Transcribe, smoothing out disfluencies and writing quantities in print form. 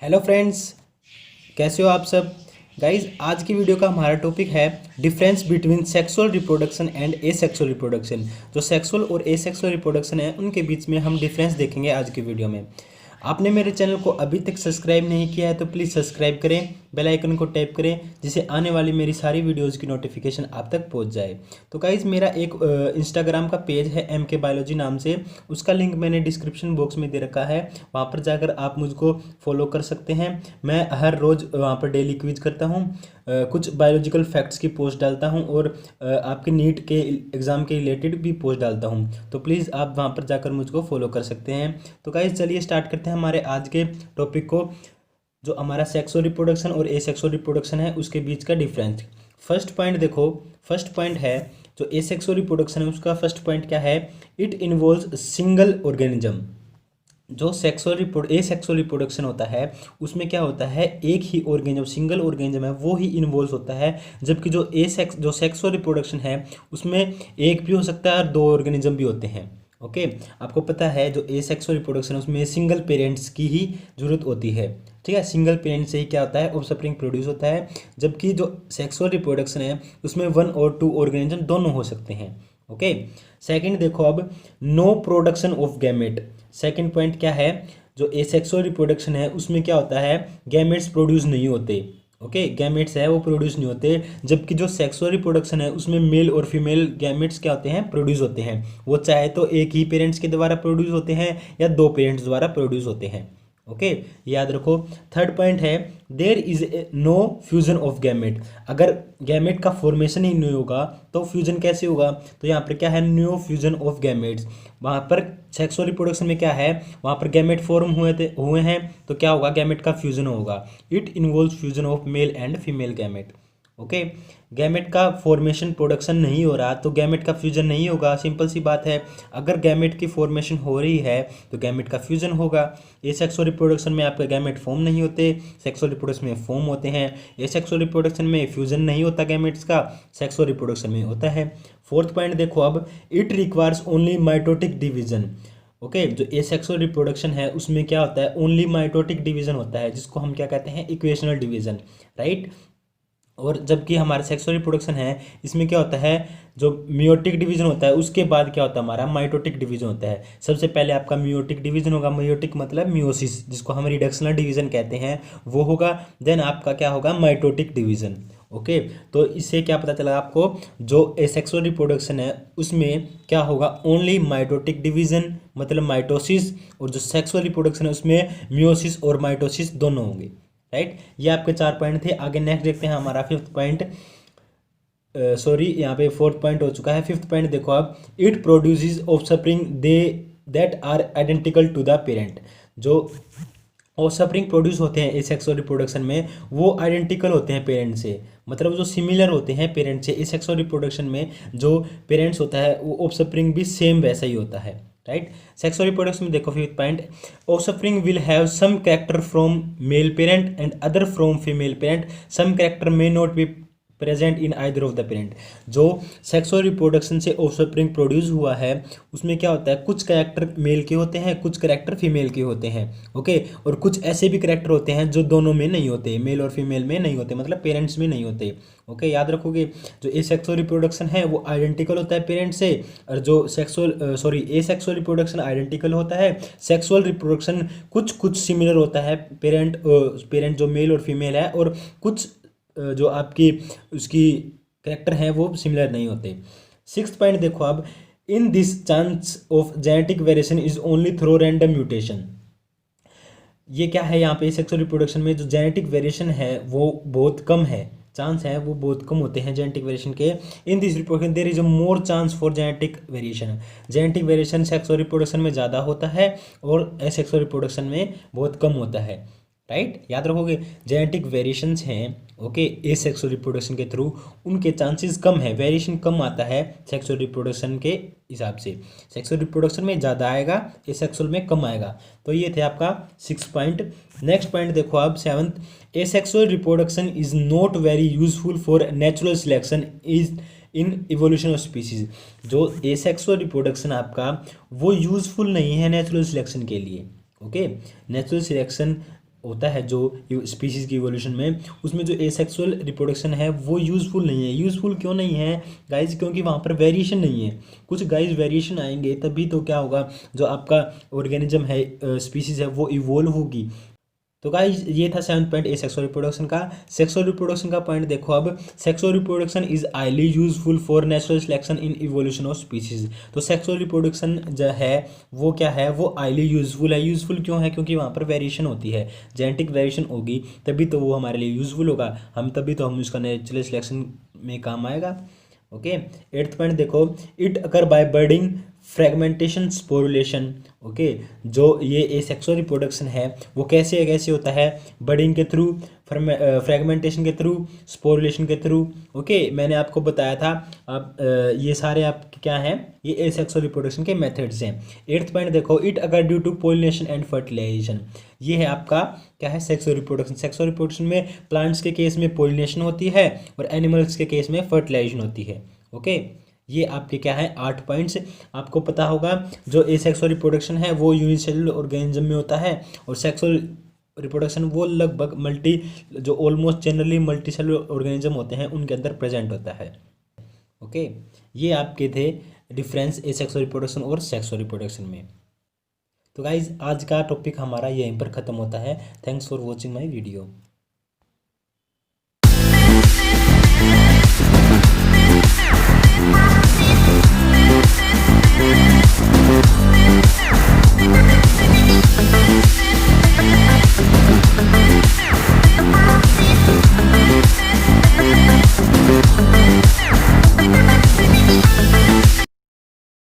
Hello friends, कैसे हो आप सब। गाइज, आज की वीडियो का हमारा टॉपिक है difference between sexual reproduction and asexual reproduction. जो सेक्सुअल और एसेक्सुअल रिप्रोडक्शन है उनके बीच में हम डिफरेंस देखेंगे आज की वीडियो में। आपने मेरे चैनल को अभी तक सब्सक्राइब नहीं किया है तो प्लीज़ सब्सक्राइब करें, बेल आइकन को टैप करें जिससे आने वाली मेरी सारी वीडियोस की नोटिफिकेशन आप तक पहुंच जाए। तो गाइज़, मेरा एक इंस्टाग्राम का पेज है MK बायोलॉजी नाम से, उसका लिंक मैंने डिस्क्रिप्शन बॉक्स में दे रखा है। वहाँ पर जाकर आप मुझको फॉलो कर सकते हैं। मैं हर रोज़ वहाँ पर डेली क्विज करता हूँ, कुछ बायोलॉजिकल फैक्ट्स की पोस्ट डालता हूँ और आपके नीट के एग्ज़ाम के रिलेटेड भी पोस्ट डालता हूँ। तो प्लीज़ आप वहाँ पर जाकर मुझको फॉलो कर सकते हैं। तो गाइस, चलिए स्टार्ट करते हैं हमारे आज के टॉपिक को, जो हमारा सेक्सुअल रिप्रोडक्शन और एसेक्सुअल रिप्रोडक्शन है उसके बीच का डिफरेंस। फर्स्ट पॉइंट देखो, फर्स्ट पॉइंट है जो एसेक्सुअल रिप्रोडक्शन है उसका फर्स्ट पॉइंट क्या है। It involves single organism. जो एसेक्सुअल रिप्रोडक्शन होता है उसमें क्या होता है, एक ही ऑर्गेनिज्म, सिंगल ऑर्गेनिज्म है वो ही इन्वॉल्व होता है। जबकि जो सेक्सुअल रिप्रोडक्शन है उसमें एक भी हो सकता है और दो ऑर्गेनिज्म भी होते हैं। ओके, आपको पता है जो एसेक्सुअल रिप्रोडक्शन है उसमें सिंगल पेरेंट्स की ही जरूरत होती है। ठीक है, सिंगल पेरेंट से ही क्या होता है, ऑफस्प्रिंग प्रोड्यूस होता है। जबकि जो सेक्सुअल रिप्रोडक्शन है उसमें 1 और 2 ऑर्गेनिज्म दोनों हो सकते हैं। ओके, सेकंड देखो अब, no production of gamete. Second point क्या है, जो एसेक्सुअल रिप्रोडक्शन है उसमें क्या होता है, गैमेट्स प्रोड्यूस नहीं होते। ओके, गैमेट्स है वो प्रोड्यूस नहीं होते। जबकि जो सेक्सुअल रिप्रोडक्शन है उसमें मेल और फीमेल गैमेट्स क्या होते हैं, प्रोड्यूस होते हैं। वो चाहे तो एक ही पेरेंट्स के द्वारा प्रोड्यूस होते हैं या दो पेरेंट्स द्वारा प्रोड्यूस होते हैं। ओके, याद रखो। थर्ड पॉइंट है, there is no fusion of gamete. अगर गैमेट का फॉर्मेशन ही नहीं होगा तो फ्यूजन कैसे होगा। तो यहाँ पर क्या है, नो फ्यूजन ऑफ गैमेट्स। वहाँ पर सेक्सुअल रिप्रोडक्शन में क्या है, वहाँ पर गैमेट फॉर्म हुए हैं तो क्या होगा, गैमेट का फ्यूजन होगा। It involves fusion of male and female gamete. Okay, gamete का फॉर्मेशन प्रोडक्शन नहीं हो रहा तो गैमेट का फ्यूजन नहीं होगा, सिंपल सी बात है। अगर गैमेट की फॉर्मेशन हो रही है तो गैमेट का फ्यूजन होगा। ये सेक्सुअल रिप्रोडक्शन में आपके गैमेट फॉर्म नहीं होते, सेक्सुअल रिप्रोडक्शन में फॉर्म होते हैं। ये सेक्सुअल रिप्रोडक्शन में फ्यूजन नहीं होता गैमेट्स का, सेक्सुअल रिप्रोडक्शन में होता है। फोर्थ पॉइंट देखो अब, it requires only mitotic division. Okay, जो एसेक्सुअल रिप्रोडक्शन है उसमें क्या होता है, ओनली माइटोटिक डिवीजन होता है, जिसको हम क्या कहते हैं, इक्वेशनल डिवीजन, राइट। और जबकि हमारा सेक्सुअल रिप्रोडक्शन है इसमें क्या होता है, जो मियोटिक डिवीजन होता है उसके बाद क्या होता है, हमारा माइटोटिक डिवीजन होता है। सबसे पहले आपका मियोटिक डिवीजन होगा, मियोटिक मतलब मियोसिस, जिसको हम रिडक्शनल डिवीजन कहते हैं, वो होगा। देन आपका क्या होगा, माइटोटिक डिवीजन। ओके, तो इससे क्या पता चला आपको, जो एसेक्सुअल रिप्रोडक्शन है उसमें क्या होगा, ओनली माइटोटिक डिवीजन मतलब माइटोसिस, और जो सेक्सुअल रिप्रोडक्शन है उसमें मियोसिस और माइटोसिस दोनों होंगे, राइट। ये आपके 4 पॉइंट थे। आगे नेक्स्ट देखते हैं हमारा फिफ्थ पॉइंट, सॉरी यहाँ पे फोर्थ पॉइंट हो चुका है। फिफ्थ पॉइंट देखो आप, it produces offspring they that are identical to the parent. जो ऑफस्प्रिंग प्रोड्यूस होते हैं एसेक्सुअल रिप्रोडक्शन में वो आइडेंटिकल होते हैं पेरेंट से, मतलब जो सिमिलर होते हैं पेरेंट से। एसेक्सुअल रिप्रोडक्शन में जो पेरेंट्स होता है वो ऑफस्प्रिंग भी सेम वैसा ही होता है, राइट। सेक्सुअल रिप्रोडक्शन में देखो fifth point, offspring will have some character from male parent and other from female parent, some character may not be present in either of the parent. जो sexual reproduction से offspring produce हुआ है उसमें क्या होता है, कुछ कैरेक्टर मेल के होते हैं, कुछ कैरेक्टर फीमेल के होते हैं। ओके, और कुछ ऐसे भी कैरेक्टर होते हैं जो दोनों में नहीं होते, मेल और फीमेल में नहीं होते, मतलब पेरेंट्स में नहीं होते। ओके, याद रखोगे। जो एसेक्सुअल रिप्रोडक्शन है वो आइडेंटिकल होता है पेरेंट से, और जो एसेक्सुअल रिप्रोडक्शन आइडेंटिकल होता है। सेक्सुअल रिप्रोडक्शन कुछ कुछ सिमिलर होता है, पेरेंट जो मेल और फीमेल है, और कुछ जो आपकी उसकी कैरेक्टर हैं वो सिमिलर नहीं होते। सिक्स्थ पॉइंट देखो अब, in this chance of genetic variation is only through random mutation. ये क्या है, यहाँ पे सेक्सुअल रिप्रोडक्शन में जो जेनेटिक वेरिएशन है वो बहुत कम है, चांस है वो बहुत कम होते हैं जेनेटिक वेरिएशन के। In this reproduction there is a more chance for genetic variation. Genetic variation sexual reproduction में ज़्यादा होता है और एसेक्सुअल रिप्रोडक्शन में बहुत कम होता है, राइट। याद रखोगे, जेनेटिक वेरिएशंस हैं ओके एसेक्सुअल रिप्रोडक्शन के थ्रू, उनके चांसेस कम है, वेरिएशन कम आता है सेक्सुअल रिप्रोडक्शन के हिसाब से। सेक्सुअल रिप्रोडक्शन में ज़्यादा आएगा, एसेक्सुअल में कम आएगा। तो ये थे आपका 6 पॉइंट। नेक्स्ट पॉइंट देखो आप, seventh, asexual reproduction is not very useful for natural selection is in evolution of species. जो एसेक्सुअल रिप्रोडक्शन आपका वो यूजफुल नहीं है नेचुरल सिलेक्शन के लिए। ओके, नेचुरल सिलेक्शन होता है जो स्पीशीज़ की इवोल्यूशन में, उसमें जो एसेक्सुअल रिप्रोडक्शन है वो यूज़फुल नहीं है। यूज़फुल क्यों नहीं है गाइज? क्योंकि वहाँ पर वेरिएशन नहीं है। कुछ गाइज वेरिएशन आएंगे तभी तो क्या होगा, जो आपका ऑर्गेनिज्म है, स्पीशीज़ है, वो इवोल्व होगी। तो गाइज ये था 7th point A sexual reproduction का। सेक्सुअल रिप्रोडक्शन का पॉइंट देखो अब। Sexual reproduction is highly useful for natural selection in evolution of species. तो सेक्सुअल रिप्रोडक्शन जो है वो क्या है, वो हाईली यूजफुल है। यूजफुल क्यों है? क्योंकि वहाँ पर वेरिएशन होती है, जेनेटिक वेरिएशन होगी तभी तो वो हमारे लिए यूजफुल होगा, तभी तो हम उसका नेचुरल सिलेक्शन में काम आएगा। ओके। 8th पॉइंट देखो, it occur by budding fragmentation sporulation. Okay, जो ये एसेक्सुअल रिप्रोडक्शन है वो कैसे होता है? बर्डिंग के थ्रू, फ्रेगमेंटेशन के थ्रू, स्पोरुलेशन के थ्रू। ओके, मैंने आपको बताया था। आप ये सारे आपके क्या हैं, ये एसेक्सुअल रिप्रोडक्शन के मेथड्स हैं। 8th पॉइंट देखो, इट अगर due to pollination and fertilization. ये है आपका क्या है, सेक्सुअल रिप्रोडक्शन। सेक्सुअल रिप्रोडक्शन में प्लांट्स के केस में पोलिनेशन होती है और एनिमल्स के केस में फर्टिलाइजेशन होती है। ओके, ये आपके क्या है 8 पॉइंट्स। आपको पता होगा जो एसेक्सुअल रिप्रोडक्शन है वो यूनिसेलुलर ऑर्गेनिज्म में होता है, और सेक्सुअल रिप्रोडक्शन वो लगभग जो almost generally multi cellular organism होते हैं उनके अंदर प्रेजेंट होता है। ओके, ये आपके थे डिफरेंस एसेक्सुअल रिप्रोडक्शन और सेक्सुअल रिप्रोडक्शन में। तो गाइज आज का टॉपिक हमारा यहीं पर ख़त्म होता है। Thanks for watching my video.